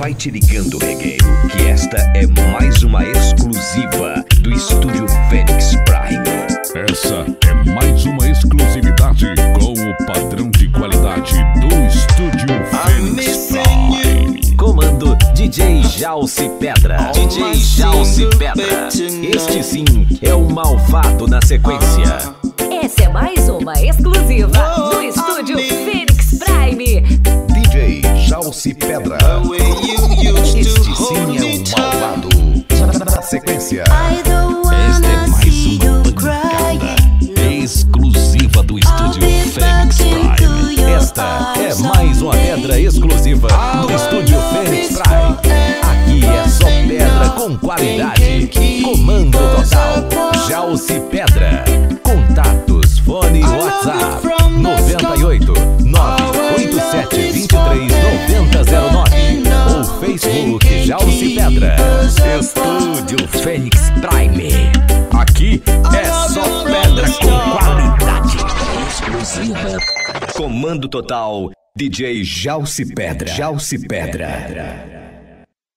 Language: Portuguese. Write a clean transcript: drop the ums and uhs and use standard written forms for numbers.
Vai te ligando, regueiro, que esta é mais uma exclusiva do Estúdio Fênix Prime. Essa é mais uma exclusividade com o padrão de qualidade do Estúdio Fênix Prime. Comando DJ Jalce Pedra. DJ Jalce Pedra. Este sim é o malvado na sequência. Essa é mais uma exclusiva do Estúdio Fênix Prime. DJ Jalce Pedra. Este sim é o malvado na sequência. Esta é mais uma pancada exclusiva do Estúdio Fênix Prime. Esta é mais uma pedra exclusiva do Estúdio Fênix Prime. Aqui é só pedra com qualidade. Comando total Jalce Pedra. Contatos, fone WhatsApp 98 987 23 9009 ou Facebook Jalce Pedra. Estúdio Fênix Prime. Aqui é só pedra com qualidade exclusiva. Comando total DJ Jalce Pedra. Jalce Pedra.